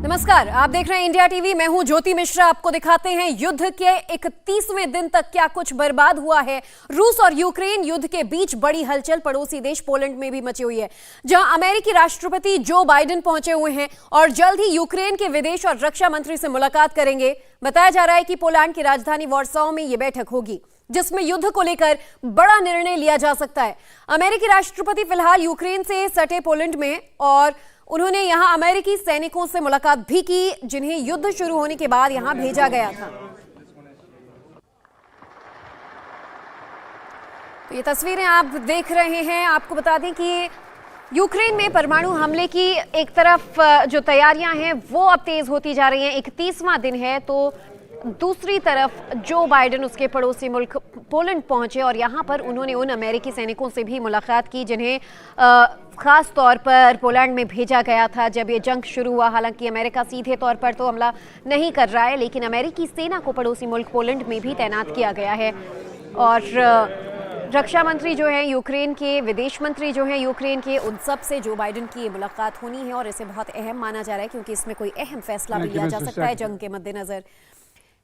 नमस्कार, आप देख रहे हैं इंडिया टीवी। मैं हूं ज्योति मिश्रा। आपको दिखाते हैं युद्ध के 31वें दिन तक क्या कुछ बर्बाद हुआ है। रूस और यूक्रेन युद्ध के बीच बड़ी हलचल पड़ोसी देश पोलैंड में भी मची हुई है, जहां अमेरिकी राष्ट्रपति जो बाइडेन पहुंचे हुए हैं और जल्द ही यूक्रेन के विदेश और रक्षा मंत्री से मुलाकात करेंगे। बताया जा रहा है कि पोलैंड की राजधानी वॉर्सो में यह बैठक होगी, जिसमें युद्ध को लेकर बड़ा निर्णय लिया जा सकता है। अमेरिकी राष्ट्रपति फिलहाल यूक्रेन से सटे पोलैंड में और उन्होंने यहां अमेरिकी सैनिकों से मुलाकात भी की, जिन्हें युद्ध शुरू होने के बाद यहां भेजा गया था। तो ये तस्वीरें आप देख रहे हैं। आपको बता दें कि यूक्रेन में परमाणु हमले की एक तरफ जो तैयारियां हैं वो अब तेज होती जा रही हैं। 31वां दिन है, तो दूसरी तरफ जो बाइडेन उसके पड़ोसी मुल्क पोलैंड पहुंचे और यहां पर उन्होंने उन अमेरिकी सैनिकों से भी मुलाकात की, जिन्हें खास तौर पर पोलैंड में भेजा गया था जब ये जंग शुरू हुआ। हालांकि अमेरिका सीधे तौर पर तो हमला नहीं कर रहा है, लेकिन अमेरिकी सेना को पड़ोसी मुल्क पोलैंड में भी तैनात किया गया है। और रक्षा मंत्री जो है यूक्रेन के, विदेश मंत्री जो है यूक्रेन के, उन सब से जो बाइडेन की ये मुलाकात होनी है और इसे बहुत अहम माना जा रहा है, क्योंकि इसमें कोई अहम फैसला भी लिया जा सकता है जंग के मद्देनजर।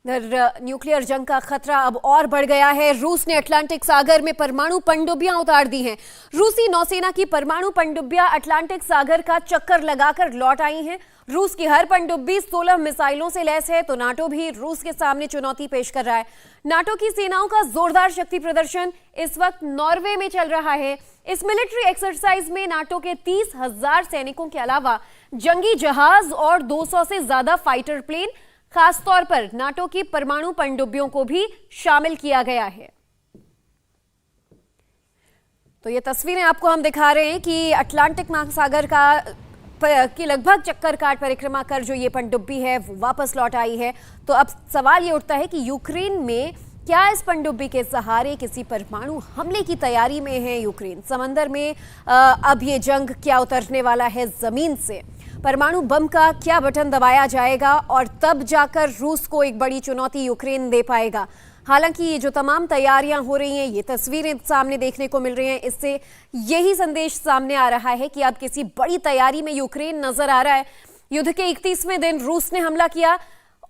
न्यूक्लियर जंग का खतरा अब और बढ़ गया है। रूस ने अटलांटिक सागर में परमाणु पनडुब्बियां उतार दी हैं। रूसी नौसेना की परमाणु पनडुब्बियां अटलांटिक सागर का चक्कर लगाकर लौट आई हैं। रूस की हर पनडुब्बी 16 मिसाइलों से लैस है, तो नाटो भी रूस के सामने चुनौती पेश कर रहा है। नाटो की सेनाओं का जोरदार शक्ति प्रदर्शन इस वक्त नॉर्वे में चल रहा है। इस मिलिट्री एक्सरसाइज में नाटो के 30,000 सैनिकों के अलावा जंगी जहाज और 200 से ज्यादा फाइटर प्लेन, खासतौर पर नाटो की परमाणु पनडुब्बियों को भी शामिल किया गया है। तो ये तस्वीरें आपको हम दिखा रहे हैं कि अटलांटिक महासागर की लगभग चक्कर काट परिक्रमा कर जो ये पनडुब्बी है वो वापस लौट आई है। तो अब सवाल ये उठता है कि यूक्रेन में क्या इस पनडुब्बी के सहारे किसी परमाणु हमले की तैयारी में है यूक्रेन? समंदर में अब ये जंग क्या उतरने वाला है जमीन से? परमाणु बम का क्या बटन दबाया जाएगा और तब जाकर रूस को एक बड़ी चुनौती यूक्रेन दे पाएगा? हालांकि ये जो तमाम तैयारियां हो रही हैं, ये तस्वीरें सामने देखने को मिल रही हैं, इससे यही संदेश सामने आ रहा है कि अब किसी बड़ी तैयारी में यूक्रेन नजर आ रहा है। युद्ध के 31वें दिन रूस ने हमला किया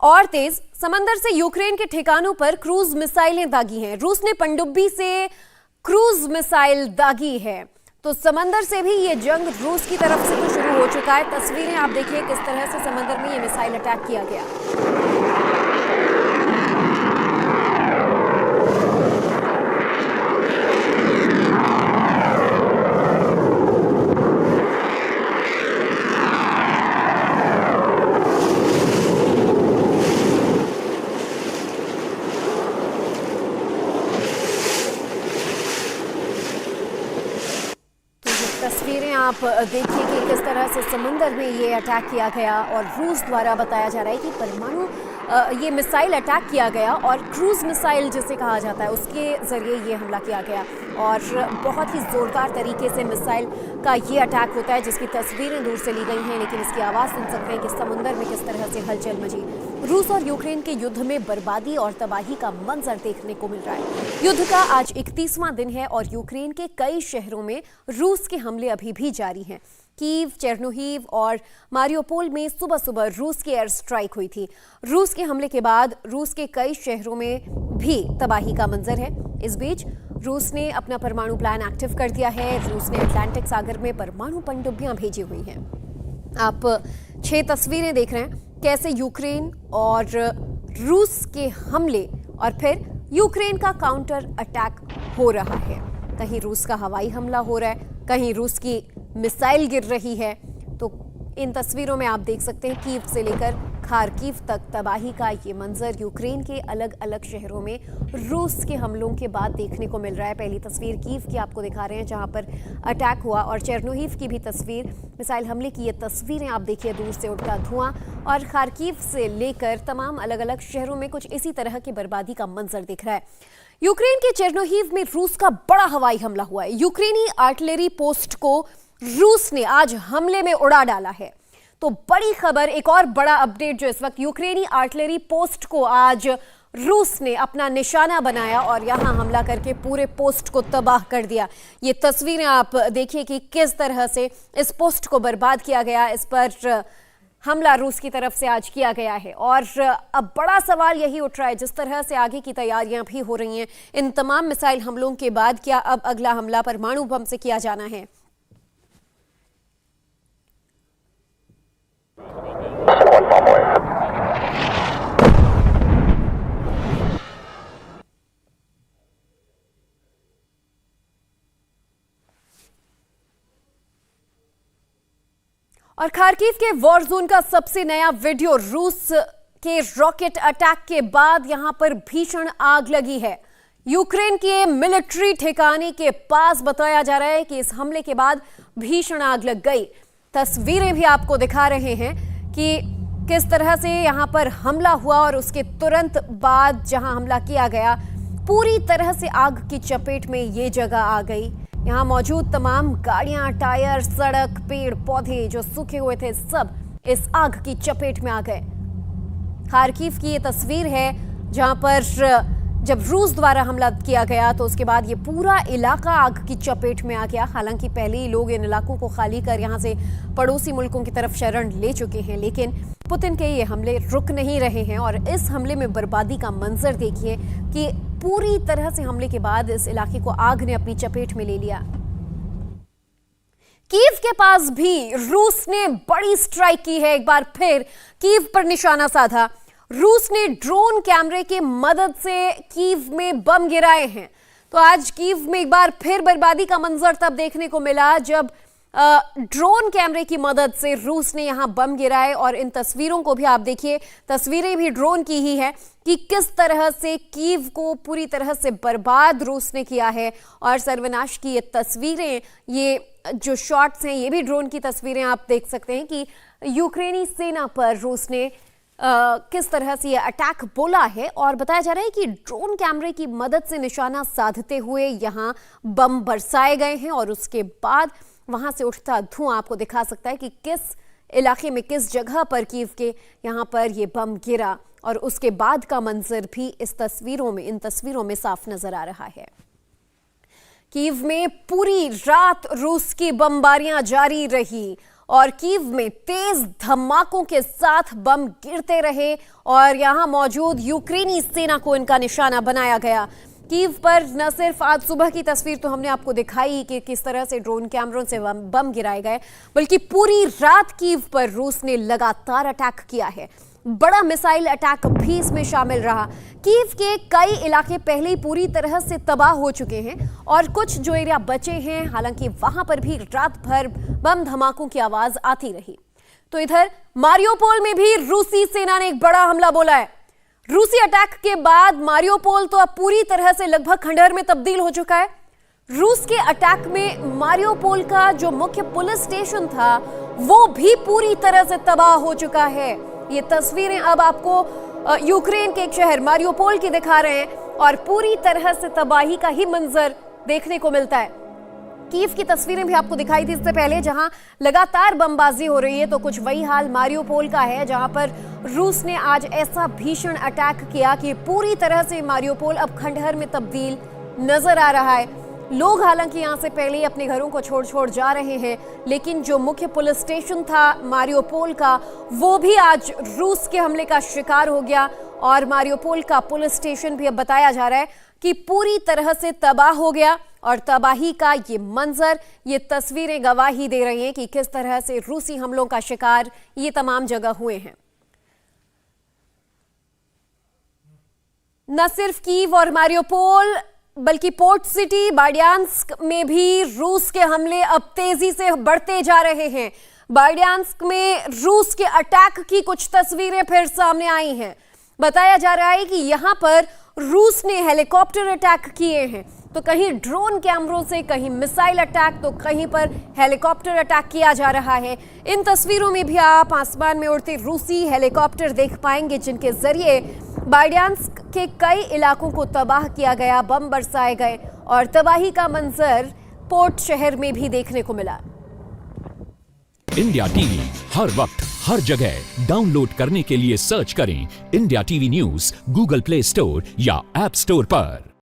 और तेज समंदर से यूक्रेन के ठिकानों पर क्रूज मिसाइलें दागी हैं। रूस ने पनडुब्बी से क्रूज मिसाइल दागी है, तो समंदर से भी ये जंग रूस की तरफ से तो शुरू हो चुका है। तस्वीरें आप देखिए किस तरह से समंदर में ये मिसाइल अटैक किया गया। तस्वीरें आप देखिए कि किस तरह से समंदर में ये अटैक किया गया और रूस द्वारा बताया जा रहा है कि परमाणु ये मिसाइल अटैक किया गया और क्रूज मिसाइल जिसे कहा जाता है उसके ज़रिए ये हमला किया गया और बहुत ही ज़ोरदार तरीके से मिसाइल का ये अटैक होता है, जिसकी तस्वीरें दूर से ली गई हैं, लेकिन इसकी आवाज़ सुन सकते हैं कि समुंदर में किस तरह से हलचल मची। रूस और यूक्रेन के युद्ध में बर्बादी और तबाही का मंजर देखने को मिल रहा है। युद्ध का आज 31वां दिन है और यूक्रेन के कई शहरों में रूस के हमले अभी भी जारी हैं। कीव, चेर्नोहीव और मारियोपोल में सुबह सुबह रूस की एयर स्ट्राइक हुई थी। रूस के हमले के बाद रूस के कई शहरों में भी तबाही का मंजर है। इस बीच रूस ने अपना परमाणु प्लान एक्टिव कर दिया है। रूस ने अटलांटिक सागर में परमाणु पनडुब्बियां भेजी हुई हैं। आप 6 तस्वीरें देख रहे हैं कैसे यूक्रेन और रूस के हमले और फिर यूक्रेन का काउंटर अटैक हो रहा है। कहीं रूस का हवाई हमला हो रहा है, कहीं रूस की मिसाइल गिर रही है। तो इन तस्वीरों में आप देख सकते हैं कीव से लेकर खार्किव तक तबाही का ये मंजर यूक्रेन के अलग अलग शहरों में रूस के हमलों के बाद देखने को मिल रहा है। पहली तस्वीर कीव की आपको दिखा रहे हैं जहां पर अटैक हुआ और चेर्नोहीव की भी तस्वीर, मिसाइल हमले की ये तस्वीरें आप देखिए, दूर से उठता धुआं। और खार्किव से लेकर तमाम अलग अलग शहरों में कुछ इसी तरह की बर्बादी का मंजर दिख रहा है। यूक्रेन के चेर्नोहीव में रूस का बड़ा हवाई हमला हुआ है। यूक्रेनी आर्टिलरी पोस्ट को रूस ने आज हमले में उड़ा डाला है। तो बड़ी खबर, एक और बड़ा अपडेट जो इस वक्त, यूक्रेनी आर्टिलरी पोस्ट को आज रूस ने अपना निशाना बनाया और यहां हमला करके पूरे पोस्ट को तबाह कर दिया। ये तस्वीरें आप देखिए कि किस तरह से इस पोस्ट को बर्बाद किया गया। इस पर हमला रूस की तरफ से आज किया गया है। और अब बड़ा सवाल यही उठ रहा है, जिस तरह से आगे की तैयारियां भी हो रही हैं इन तमाम मिसाइल हमलों के बाद, क्या अब अगला हमला परमाणु बम से किया जाना है? और खार्किव के वॉर जोन का सबसे नया वीडियो, रूस के रॉकेट अटैक के बाद यहां पर भीषण आग लगी है। यूक्रेन के मिलिट्री ठिकाने के पास बताया जा रहा है कि इस हमले के बाद भीषण आग लग गई। तस्वीरें भी आपको दिखा रहे हैं कि किस तरह से यहां पर हमला हुआ और उसके तुरंत बाद जहां हमला किया गया, पूरी तरह से आग की चपेट में ये जगह आ गई। यहाँ मौजूद तमाम गाड़ियां, टायर, सड़क, पेड़ पौधे जो सूखे हुए थे, सब इस आग की चपेट में आ गए। खार्किव की ये तस्वीर है जहां पर जब रूस द्वारा हमला किया गया तो उसके बाद ये पूरा इलाका आग की चपेट में आ गया। हालांकि पहले ही लोग इन इलाकों को खाली कर यहां से पड़ोसी मुल्कों की तरफ शरण ले चुके हैं, लेकिन पुतिन के ये हमले रुक नहीं रहे हैं। और इस हमले में बर्बादी का मंजर देखिए कि पूरी तरह से हमले के बाद इस इलाके को आग ने अपनी चपेट में ले लिया। कीव के पास भी रूस ने बड़ी स्ट्राइक की है। एक बार फिर कीव पर निशाना साधा। रूस ने ड्रोन कैमरे की मदद से कीव में बम गिराए हैं। तो आज कीव में एक बार फिर बर्बादी का मंजर तब देखने को मिला जब ड्रोन कैमरे की मदद से रूस ने यहां बम गिराए। और इन तस्वीरों को भी आप देखिए, तस्वीरें भी ड्रोन की ही है कि किस तरह से कीव को पूरी तरह से बर्बाद रूस ने किया है। और सर्वनाश की ये तस्वीरें, ये जो शॉट्स हैं, ये भी ड्रोन की तस्वीरें आप देख सकते हैं कि यूक्रेनी सेना पर रूस ने किस तरह से ये अटैक बोला है। और बताया जा रहा है कि ड्रोन कैमरे की मदद से निशाना साधते हुए यहां बम बरसाए गए हैं। और उसके बाद वहां से उठता धुआं आपको दिखा सकता है कि किस इलाके में, किस जगह पर कीव के यहां पर ये बम गिरा। और उसके बाद का मंजर भी इस तस्वीरों में, इन तस्वीरों में साफ नजर आ रहा है। कीव में पूरी रात रूस की बमबारियां जारी रही और कीव में तेज धमाकों के साथ बम गिरते रहे और यहां मौजूद यूक्रेनी सेना को इनका निशाना बनाया गया। कीव पर न सिर्फ आज सुबह की तस्वीर तो हमने आपको दिखाई कि किस तरह से ड्रोन कैमरों से बम गिराए गए, बल्कि पूरी रात कीव पर रूस ने लगातार अटैक किया है। बड़ा मिसाइल अटैक भी इसमें शामिल रहा। कीव के कई इलाके पहले ही पूरी तरह से तबाह हो चुके हैं और कुछ जो एरिया बचे हैं, हालांकि वहां पर भी रात भर बम धमाकों की आवाज आती रही। तो इधर मारियोपोल में भी रूसी सेना ने एक बड़ा हमला बोला है। रूसी अटैक के बाद मारियोपोल तो अब पूरी तरह से लगभग खंडहर में तब्दील हो चुका है। रूस के अटैक में मारियोपोल का जो मुख्य पुलिस स्टेशन था वो भी पूरी तरह से तबाह हो चुका है। ये तस्वीरें अब आपको यूक्रेन के एक शहर मारियोपोल की दिखा रहे हैं और पूरी तरह से तबाही का ही मंजर देखने को मिलता है। कीव की तस्वीरें भी आपको दिखाई थी इससे पहले, जहां लगातार बमबाजी हो रही है। तो कुछ वही हाल मारियोपोल का है, जहां पर रूस ने आज ऐसा भीषण अटैक किया कि पूरी तरह से मारियोपोल अब खंडहर में तब्दील नजर आ रहा है। लोग हालांकि यहां से पहले ही अपने घरों को छोड़ जा रहे हैं, लेकिन जो मुख्य पुलिस स्टेशन था मारियोपोल का, वो भी आज रूस के हमले का शिकार हो गया। और मारियोपोल का पुलिस स्टेशन भी अब बताया जा रहा है कि पूरी तरह से तबाह हो गया। और तबाही का ये मंजर, ये तस्वीरें गवाही दे रही हैं कि किस तरह से रूसी हमलों का शिकार ये तमाम जगह हुए हैं। न सिर्फ कीव और मारियोपोल, बल्कि पोर्ट सिटी बार्डियांस्क में भी रूस के हमले अब तेजी से बढ़ते जा रहे हैं। बार्डियांस्क में रूस के अटैक की कुछ तस्वीरें फिर सामने आई हैं। बताया जा रहा है कि यहां पर रूस ने हेलीकॉप्टर अटैक किए हैं। तो कहीं ड्रोन कैमरों से, कहीं मिसाइल अटैक, तो कहीं पर हेलीकॉप्टर अटैक किया जा रहा है। इन तस्वीरों में भी आप आसमान में उड़ते रूसी हेलीकॉप्टर देख पाएंगे, जिनके जरिए बार्डियांस्क के कई इलाकों को तबाह किया गया, बम बरसाए गए और तबाही का मंजर पोर्ट शहर में भी देखने को मिला। इंडिया टीवी हर वक्त हर जगह डाउनलोड करने के लिए सर्च करें India TV news Google play store या ऐप स्टोर पर।